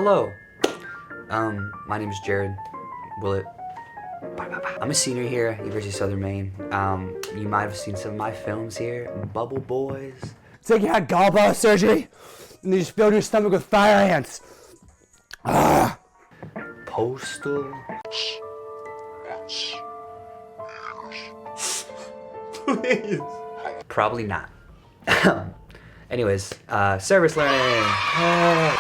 Hello. My name is Jared Willett. I'm a senior here at University of Southern Maine. You might have seen some of my films here. Bubble Boys. It's like you had gallbladder surgery and they just filled your stomach with fire ants. Postal. Please. Probably not. Anyways, service learning.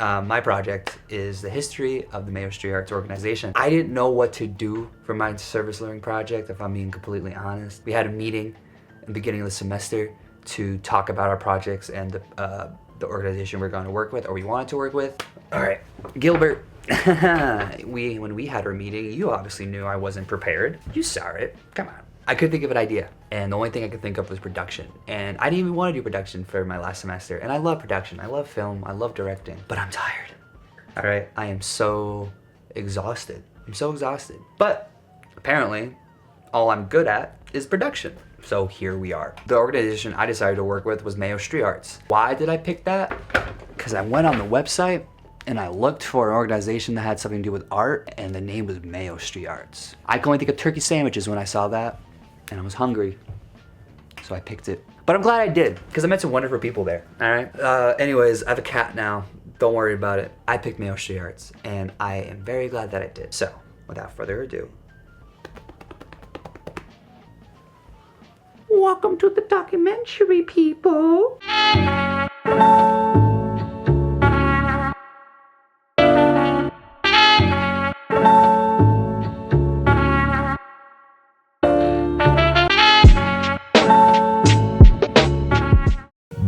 My project is the history of the Mayo Street Arts organization. I didn't know what to do for my service learning project, if I'm being completely honest. We had a meeting in the beginning of the semester to talk about our projects and the organization we're going to work with, or we wanted to work with. All right, Gilbert. When we had our meeting, you obviously knew I wasn't prepared. You saw it. Come on. I couldn't think of an idea, and the only thing I could think of was production. And I didn't even want to do production for my last semester. And I love production, I love film, I love directing, but I'm tired. All right, I am so exhausted. I'm so exhausted. But apparently, all I'm good at is production. So here we are. The organization I decided to work with was Mayo Street Arts. Why did I pick that? Because I went on the website and I looked for an organization that had something to do with art, and the name was Mayo Street Arts. I could only think of turkey sandwiches when I saw that. And I was hungry, so I picked it. But I'm glad I did, because I met some wonderful people there, all right? Anyways, I have a cat now. Don't worry about it. I picked Mayo Street Arts, and I am very glad that I did. So, without further ado. Welcome to the documentary, people.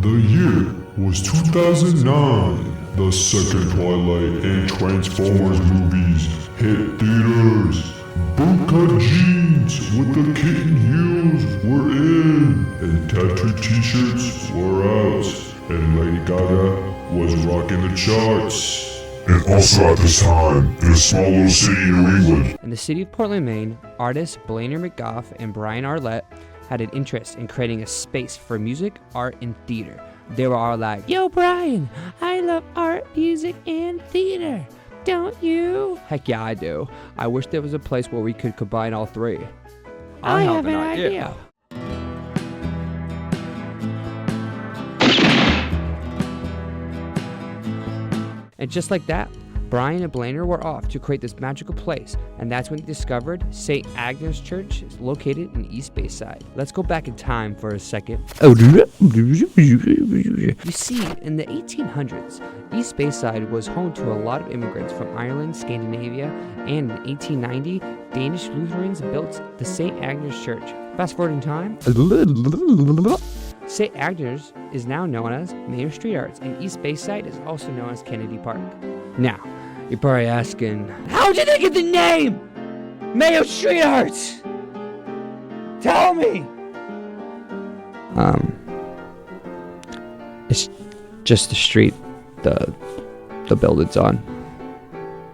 The year was 2009. The second Twilight and Transformers movies hit theaters. Bootcut jeans with the kitten heels were in, and tattooed t-shirts were out, and Lady Gaga was rocking the charts. And also at this time, in a small little city in New England. In the city of Portland, Maine, artists Blainer McGough and Brian Arlett had an interest in creating a space for music, art, and theater. They were all like, "Yo, Brian, I love art, music, and theater. Don't you?" Heck yeah, I do. I wish there was a place where we could combine all three. I have an idea. And just like that, Brian and Blainer were off to create this magical place, and that's when they discovered St. Agnes Church is located in East Bayside. Let's go back in time for a second. You see, in the 1800s, East Bayside was home to a lot of immigrants from Ireland, Scandinavia, and in 1890, Danish Lutherans built the St. Agnes Church. Fast forward in time, St. Agnes is now known as Mayo Street Arts, and East Bayside is also known as Kennedy Park. Now, you're probably asking, how did they get the name Mayo Street Arts? Tell me! It's just the street the building's on.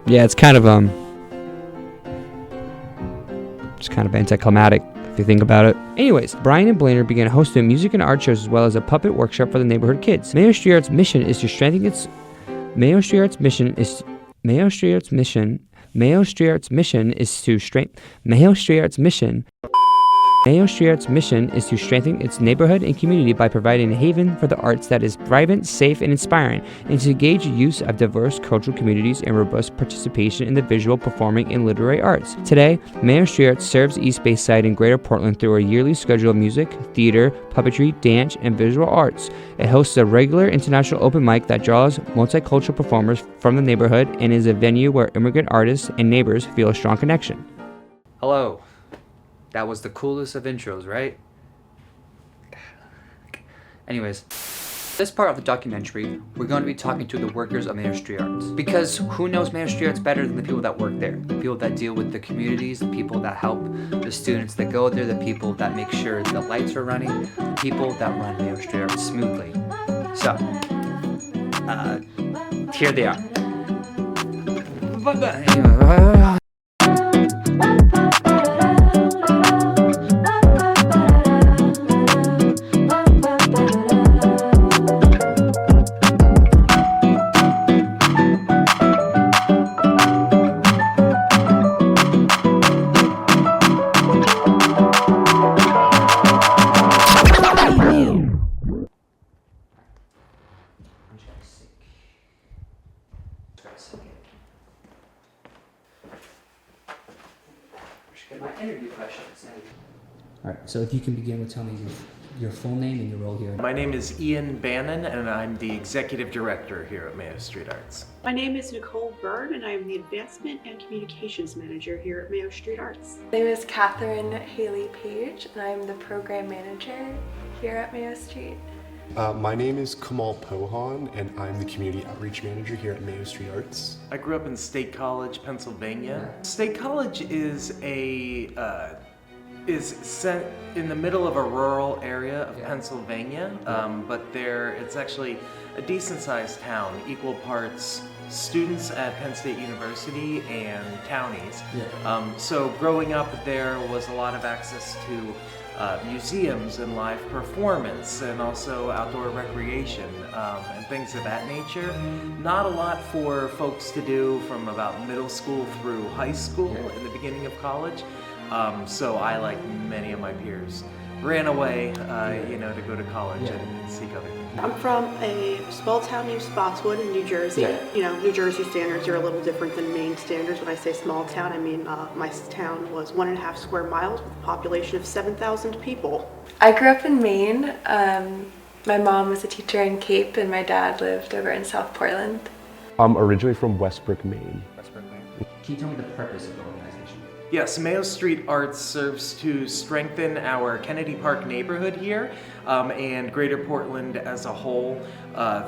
Yeah, it's kind of anticlimactic if you think about it. Anyways, Brian and Blainer began hosting music and art shows as well as a puppet workshop for the neighborhood kids. Mayo Street Arts' mission is to strengthen its Mayo Street Arts' mission is to strengthen its neighborhood and community by providing a haven for the arts that is vibrant, safe, and inspiring, and to engage the use of diverse cultural communities and robust participation in the visual, performing, and literary arts. Today, Mayo Street Arts serves East Bayside and Greater Portland through a yearly schedule of music, theater, puppetry, dance, and visual arts. It hosts a regular international open mic that draws multicultural performers from the neighborhood and is a venue where immigrant artists and neighbors feel a strong connection. Hello. That was the coolest of intros, right? Anyways, this part of the documentary, we're going to be talking to the workers of Mayo Street Arts. Because who knows Mayo Street Arts better than the people that work there? The people that deal with the communities, the people that help the students that go there, the people that make sure the lights are running, the people that run Mayo Street Arts smoothly. So, here they are. So if you can begin with telling me your full name and your role here. My name is Ian Bannon, and I'm the Executive Director here at Mayo Street Arts. My name is Nicole Byrne, and I am the Advancement and Communications Manager here at Mayo Street Arts. My name is Catherine Haley Page, and I'm the Program Manager here at Mayo Street. My name is Kamal Pohan, and I'm the Community Outreach Manager here at Mayo Street Arts. I grew up in State College, Pennsylvania. State College is set in the middle of a rural area of Pennsylvania, but it's actually a decent-sized town, equal parts students at Penn State University and townies. So growing up there was a lot of access to museums and live performance and also outdoor recreation and things of that nature. Not a lot for folks to do from about middle school through high school in the beginning of college. So I, like many of my peers, ran away, to go to college and seek other things. I'm from a small town named Spotswood in New Jersey. New Jersey standards are a little different than Maine standards. When I say small town, I mean my town was 1.5 square miles with a population of 7,000 people. I grew up in Maine. My mom was a teacher in Cape, and my dad lived over in South Portland. I'm originally from Westbrook, Maine. Can you tell me the purpose of the organization? Yes, Mayo Street Arts serves to strengthen our Kennedy Park neighborhood here and Greater Portland as a whole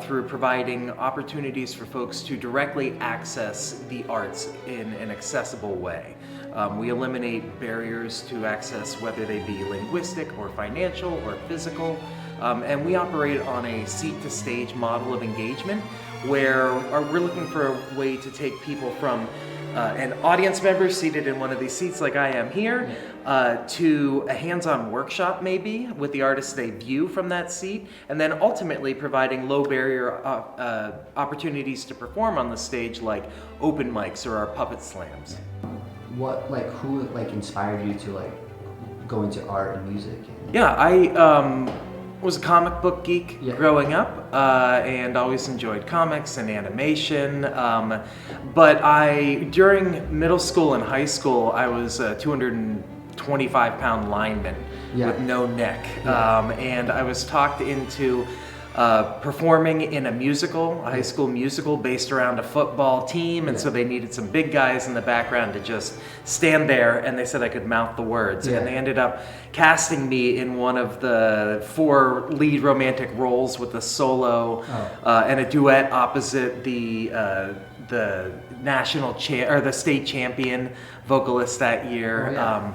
through providing opportunities for folks to directly access the arts in an accessible way. We eliminate barriers to access, whether they be linguistic or financial or physical, and we operate on a seat-to-stage model of engagement where we're looking for a way to take people from an audience member seated in one of these seats like I am here, to a hands-on workshop maybe with the artists they view from that seat, and then ultimately providing low barrier opportunities to perform on the stage like open mics or our puppet slams. Who inspired you to go into art and music? Yeah, I was a comic book geek growing up and always enjoyed comics and animation. But during middle school and high school, I was a 225-pound lineman with no neck. And I was talked into performing in a high school musical based around a football team, and so they needed some big guys in the background to just stand there, and they said I could mouth the words, and they ended up casting me in one of the 4 lead romantic roles with a solo and a duet opposite the the state champion vocalist that year.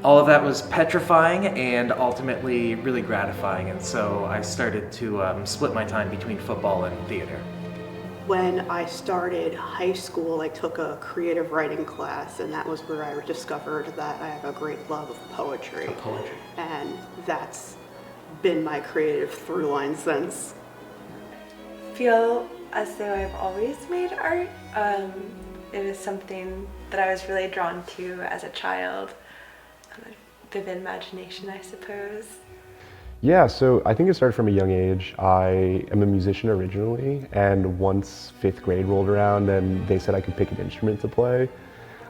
All of that was petrifying and ultimately really gratifying, and so I started to split my time between football and theater. When I started high school, I took a creative writing class, and that was where I discovered that I have a great love of poetry. And that's been my creative through line since. I feel as though I've always made art. It was something that I was really drawn to as a child. Vivid imagination, I suppose. Yeah, so I think it started from a young age. I am a musician originally, and once 5th grade rolled around and they said I could pick an instrument to play,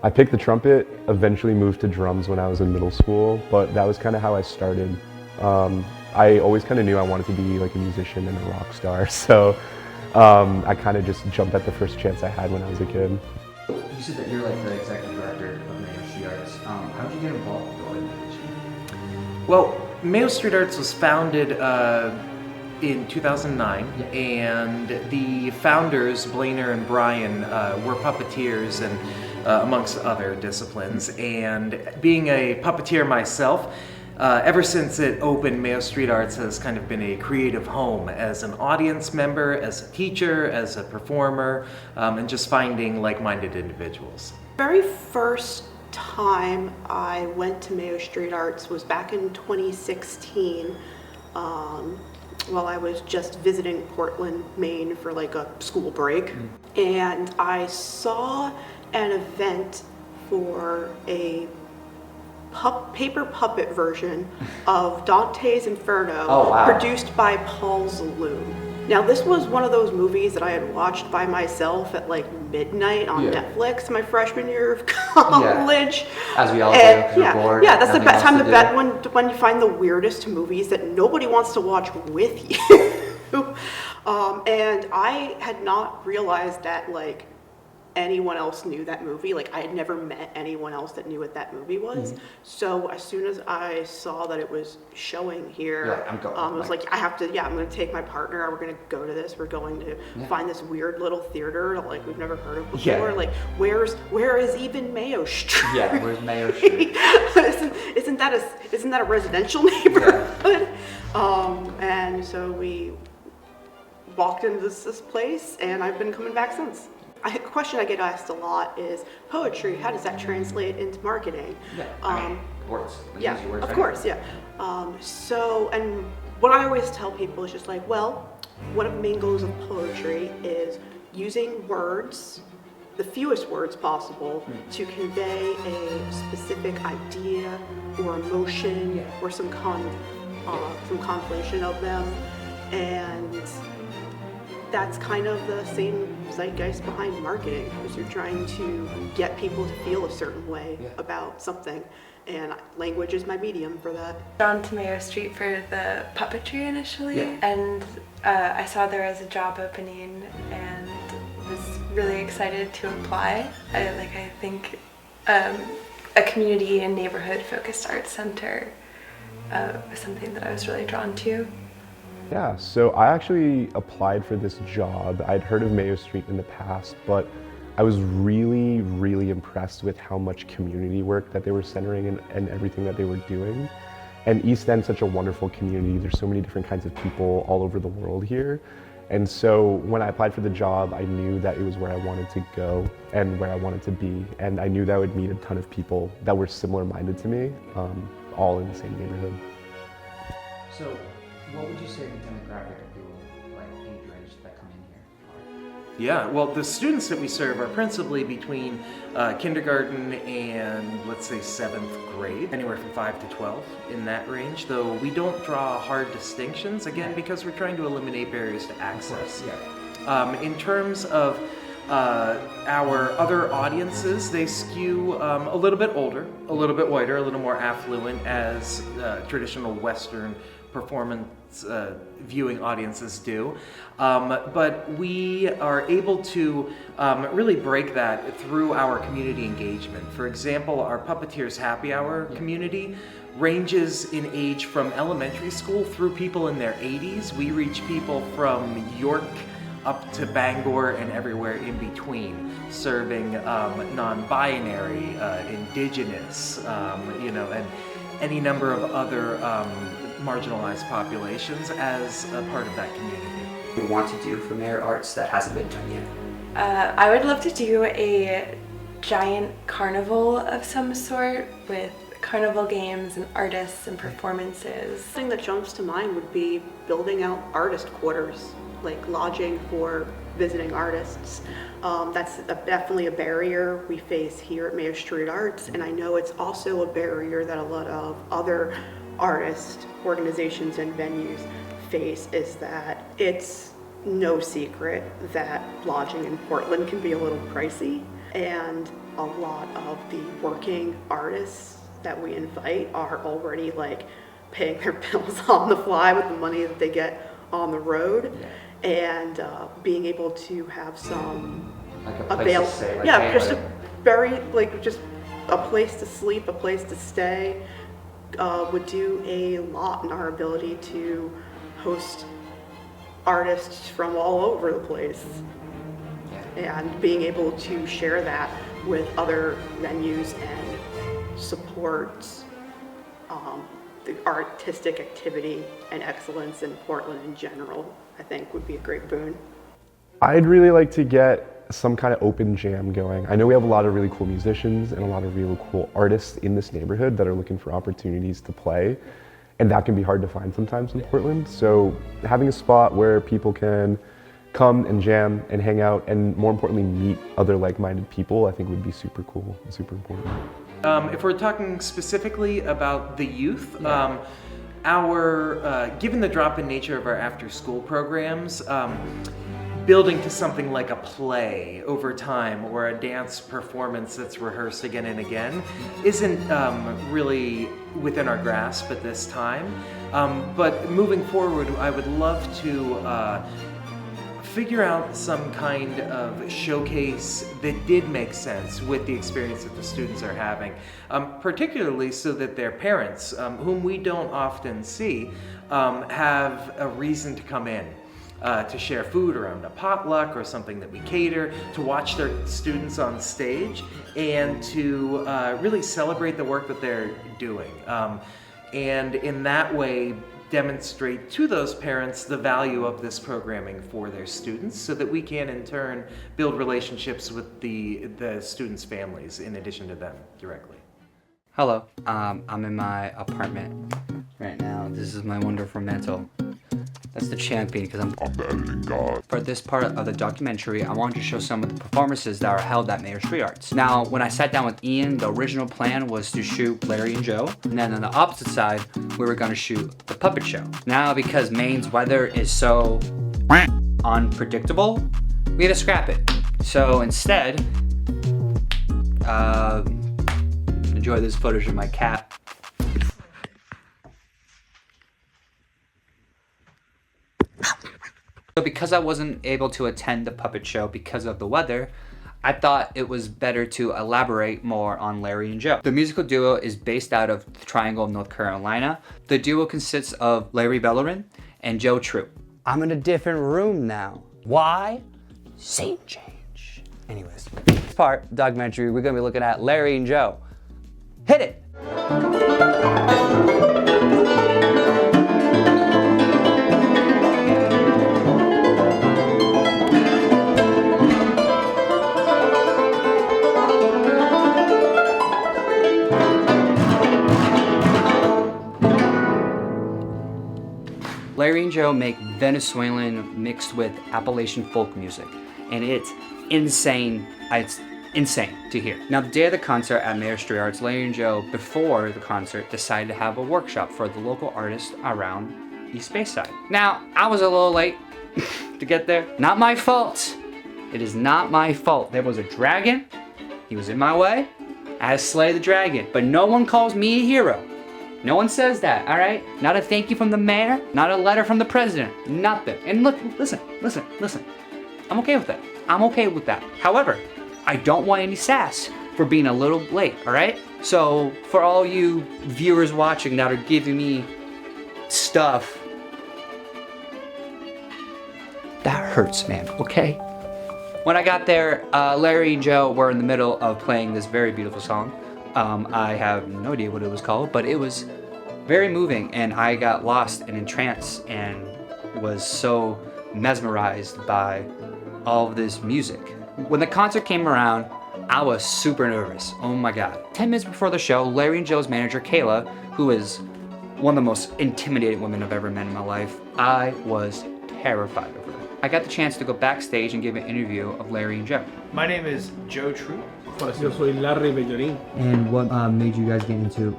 I picked the trumpet, eventually moved to drums when I was in middle school, but that was kind of how I started. I always kind of knew I wanted to be like a musician and a rock star, so I kind of just jumped at the first chance I had when I was a kid. You said that you're the executive director of Mayo Street Arts. How did you get involved with the organization? Well, Mayo Street Arts was founded in 2009, and the founders, Blainer and Brian, were puppeteers and amongst other disciplines. And being a puppeteer myself, ever since it opened, Mayo Street Arts has kind of been a creative home as an audience member, as a teacher, as a performer, and just finding like-minded individuals. Very first time I went to Mayo Street Arts was back in 2016 while I was just visiting Portland, Maine for a school break. And I saw an event for a paper puppet version of Dante's Inferno produced by Paul Zaloom. Now, this was one of those movies that I had watched by myself at like midnight on Netflix my freshman year of college. As we all And, do, 'cause we're bored, yeah, that's the nothing best else time to do. when you find the weirdest movies that nobody wants to watch with you. And I had not realized that like anyone else knew that movie. Like I had never met anyone else that knew what that movie was. So as soon as I saw that it was showing here, You're like, I'm going. I was like, I have to, I'm going to take my partner. We're going to go to this. We're going to find this weird little theater that like we've never heard of before. Yeah. Like where is even Mayo Street? Yeah, where's Mayo Street? isn't that a residential neighborhood? And so we walked into this place, and I've been coming back since. A question I get asked a lot is poetry. How does that translate into marketing? Words. Yeah, of course, yeah. And what I always tell people is just like, well, one of the main goals of poetry is using words, the fewest words possible, to convey a specific idea or emotion or some conflation of them, and that's kind of the same zeitgeist behind marketing, because you're trying to get people to feel a certain way about something, and language is my medium for that. Drawn to Mayo Street for the puppetry initially, and I saw there was a job opening and was really excited to apply. I think a community and neighborhood focused arts center was something that I was really drawn to. Yeah, so I actually applied for this job. I'd heard of Mayo Street in the past, but I was really, really impressed with how much community work that they were centering and everything that they were doing. And East End's such a wonderful community. There's so many different kinds of people all over the world here. And so when I applied for the job, I knew that it was where I wanted to go and where I wanted to be. And I knew that I would meet a ton of people that were similar-minded to me, all in the same neighborhood. So, what would you say the demographic of people, like age range, that come in here are? Yeah, well, the students that we serve are principally between kindergarten and, let's say, 7th grade, anywhere from 5 to 12 in that range, though we don't draw hard distinctions, again, because we're trying to eliminate barriers to access. In terms of our other audiences, they skew a little bit older, a little bit whiter, a little more affluent, as traditional Western performance viewing audiences do. But we are able to really break that through our community engagement. For example, our Puppeteers Happy Hour community ranges in age from elementary school through people in their 80s. We reach people from York up to Bangor and everywhere in between, serving non-binary, indigenous, and any number of other marginalized populations as a part of that community. We want to do for Mayo Arts that hasn't been done yet. I would love to do a giant carnival of some sort with carnival games and artists and performances. The thing that jumps to mind would be building out artist quarters, like lodging for visiting artists. That's definitely a barrier we face here at Mayo Street Arts, and I know it's also a barrier that a lot of other artist organizations and venues face, is that it's no secret that lodging in Portland can be a little pricey, and a lot of the working artists that we invite are already like paying their bills on the fly with the money that they get on the road. And being able to have some like a place to stay, like just just a place to sleep, a place to stay, would do a lot in our ability to host artists from all over the place. And being able to share that with other venues and support the artistic activity and excellence in Portland in general, I think would be a great boon. I'd really like to get some kind of open jam going. I know we have a lot of really cool musicians and a lot of really cool artists in this neighborhood that are looking for opportunities to play, and that can be hard to find sometimes in Portland. So having a spot where people can come and jam and hang out, and more importantly meet other like-minded people, I think would be super cool and super important. If we're talking specifically about the youth, given the drop-in nature of our after-school programs, building to something like a play over time or a dance performance that's rehearsed again and again isn't really within our grasp at this time. But moving forward, I would love to figure out some kind of showcase that did make sense with the experience that the students are having, particularly so that their parents, whom we don't often see, have a reason to come in. To share food around a potluck or something that we cater, to watch their students on stage, and to really celebrate the work that they're doing. And in that way, demonstrate to those parents the value of this programming for their students so that we can in turn build relationships with the students' families in addition to them directly. Hello, I'm in my apartment right now. This is my wonderful mantle. That's the champion because I'm the editing god. For this part of the documentary, I wanted to show some of the performances that are held at Mayo Street Arts. Now, when I sat down with Ian, the original plan was to shoot Larry and Joe, and then on the opposite side, we were gonna shoot the puppet show. Now, because Maine's weather is so unpredictable, we had to scrap it. So instead, enjoy this footage of my cat. So because I wasn't able to attend the puppet show because of the weather, I thought it was better to elaborate more on Larry and Joe. The musical duo is based out of the Triangle of North Carolina. The duo consists of Larry Bellerin and Joe True. I'm in a different room now. Why? Scene change. Anyways, this part, documentary, we're gonna be looking at Larry and Joe. Hit it! Larry and Joe make Venezuelan mixed with Appalachian folk music, and it's insane. It's insane to hear. Now, the day of the concert at Mayo Street Arts, Larry and Joe, before the concert, decided to have a workshop for the local artists around East Bayside. Now, I was a little late to get there. Not my fault. It is not my fault. There was a dragon. He was in my way. I had to slay the dragon, but no one calls me a hero. No one says that, all right? Not a thank you from the mayor, not a letter from the president, nothing. And look, listen. I'm okay with that. I'm okay with that. However, I don't want any sass for being a little late, all right? So for all you viewers watching that are giving me stuff, that hurts, man, okay? When I got there, Larry and Joe were in the middle of playing this very beautiful song. I have no idea what it was called, but it was very moving, and I got lost and entranced and was so mesmerized by all of this music. When the concert came around, I was super nervous. Oh my God. 10 minutes before the show, Larry and Joe's manager, Kayla, who is one of the most intimidating women I've ever met in my life, I was terrified of her. I got the chance to go backstage and give an interview of Larry and Joe. My name is Joe True. Yo soy Larry Bellorín. And what made you guys get into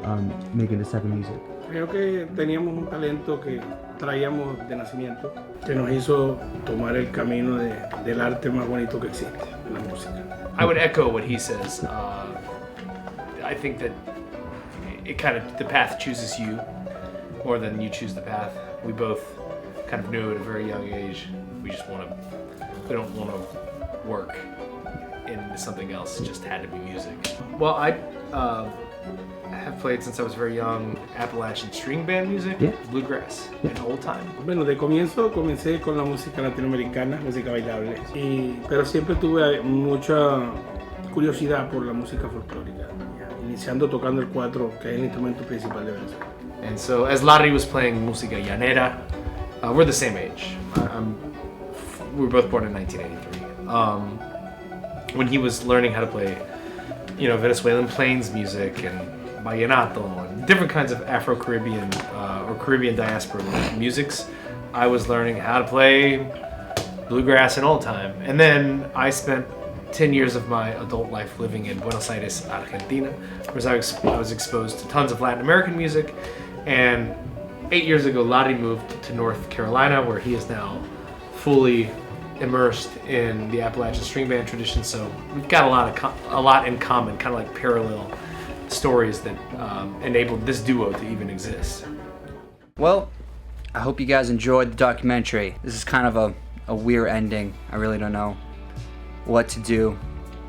making this type of music? Creo que teníamos un talento que traíamos de nacimiento, que nos hizo tomar el camino del arte más bonito que existe, la música. I would echo what he says. I think that it kind of, the path chooses you more than you choose the path. We both kind of knew at a very young age, we don't want to work into something else, it just had to be music. Well, I have played since I was very young Appalachian string band music, bluegrass, and old time. Bueno, de comienzo comencé con la música latinoamericana, música bailable, pero siempre tuve mucha curiosidad por la música folclórica, iniciando tocando el cuatro, que es el instrumento principal de Venezuela. And so, as Larry was playing música llanera, we're the same age. We were both born in 1983. When he was learning how to play, Venezuelan plains music and vallenato and different kinds of Afro-Caribbean or Caribbean diaspora musics, I was learning how to play bluegrass and old time. And then I spent 10 years of my adult life living in Buenos Aires, Argentina, where I was exposed to tons of Latin American music and 8 years ago, Larry moved to North Carolina, where he is now fully immersed in the Appalachian string band tradition. So we've got a lot in common, kind of like parallel stories that enabled this duo to even exist. Well, I hope you guys enjoyed the documentary. This is kind of a weird ending. I really don't know what to do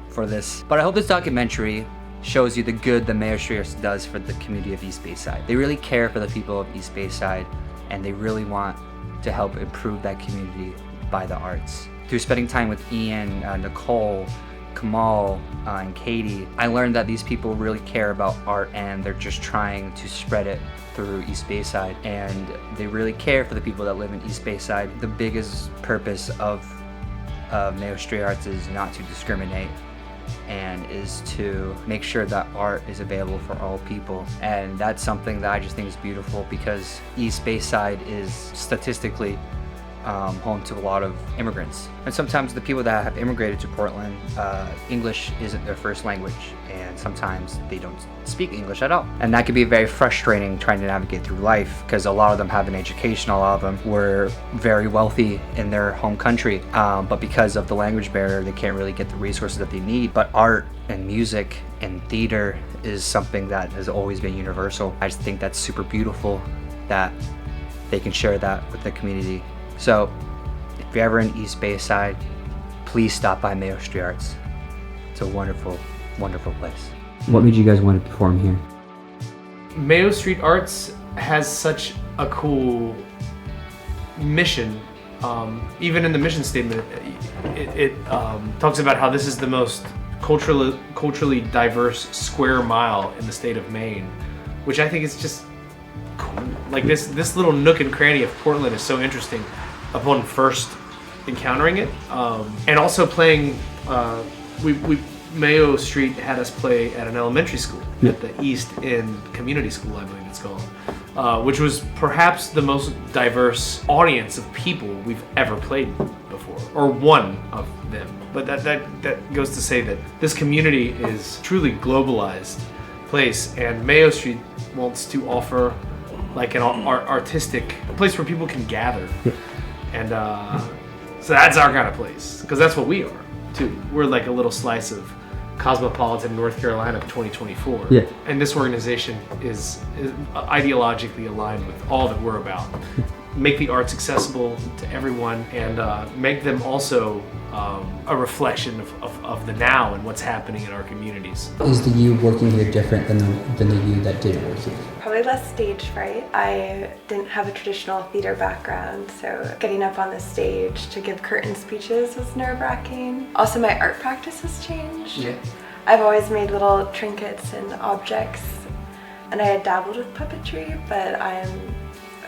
for this. But I hope this documentary shows you the good that Mayo Street Arts does for the community of East Bayside. They really care for the people of East Bayside, and they really want to help improve that community by the arts. Through spending time with Ian, Nicole, Kamal, and Katie, I learned that these people really care about art, and they're just trying to spread it through East Bayside, and they really care for the people that live in East Bayside. The biggest purpose of Mayo Street Arts is not to discriminate, and is to make sure that art is available for all people. And that's something that I just think is beautiful, because East Bayside is statistically home to a lot of immigrants. And sometimes the people that have immigrated to Portland, English isn't their first language, and sometimes they don't speak English at all. And that can be very frustrating trying to navigate through life, because a lot of them have an education, a lot of them were very wealthy in their home country, but because of the language barrier, they can't really get the resources that they need. But art and music and theater is something that has always been universal. I just think that's super beautiful that they can share that with the community. So, if you're ever in East Bayside, please stop by Mayo Street Arts. It's a wonderful, wonderful place. What made you guys want to perform here? Mayo Street Arts has such a cool mission. Even in the mission statement, it talks about how this is the most culturally diverse square mile in the state of Maine, which I think is just cool. Like this little nook and cranny of Portland is so interesting upon first encountering it, and also playing. Mayo Street had us play at an elementary school, at the East End Community School, I believe it's called, which was perhaps the most diverse audience of people we've ever played before, or one of them. But that goes to say that this community is truly globalized place, and Mayo Street wants to offer like an artistic place where people can gather, and so that's our kind of place, because that's what we are too. We're like a little slice of cosmopolitan North Carolina of 2024. Yeah. And this organization is ideologically aligned with all that we're about. Make the arts accessible to everyone, and make them also a reflection of the now and what's happening in our communities. Is the you working here different than the you that did work here? Probably less stage fright. I didn't have a traditional theater background, so getting up on the stage to give curtain speeches was nerve-wracking. Also, my art practice has changed. Yeah. I've always made little trinkets and objects, and I had dabbled with puppetry, but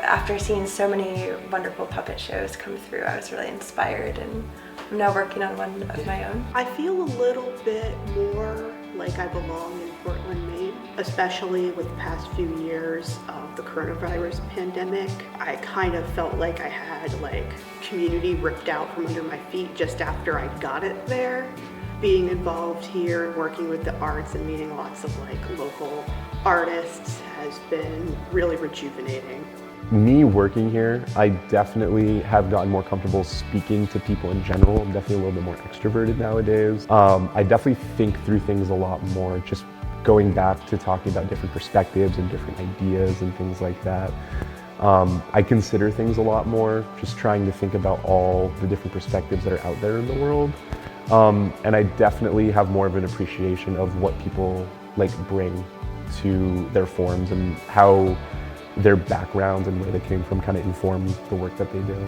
after seeing so many wonderful puppet shows come through, I was really inspired, and I'm now working on one of my own. I feel a little bit more like I belong in Portland, Maine, especially with the past few years of the coronavirus pandemic. I kind of felt like I had like community ripped out from under my feet just after I got it there. Being involved here and working with the arts and meeting lots of like local artists has been really rejuvenating. Me working here, I definitely have gotten more comfortable speaking to people in general. I'm definitely a little bit more extroverted nowadays. I definitely think through things a lot more, just going back to talking about different perspectives and different ideas and things like that. I consider things a lot more, just trying to think about all the different perspectives that are out there in the world. And I definitely have more of an appreciation of what people like bring to their forms and how their backgrounds and where they came from kind of inform the work that they do.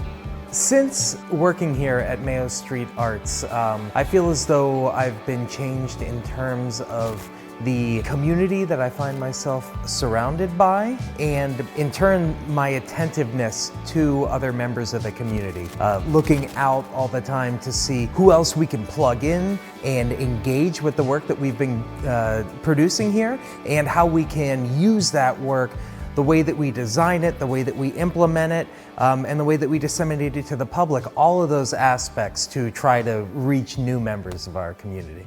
Since working here at Mayo Street Arts, I feel as though I've been changed in terms of the community that I find myself surrounded by, and in turn, my attentiveness to other members of the community. Looking out all the time to see who else we can plug in and engage with the work that we've been producing here, and how we can use that work, the way that we design it, the way that we implement it, and the way that we disseminate it to the public, all of those aspects to try to reach new members of our community.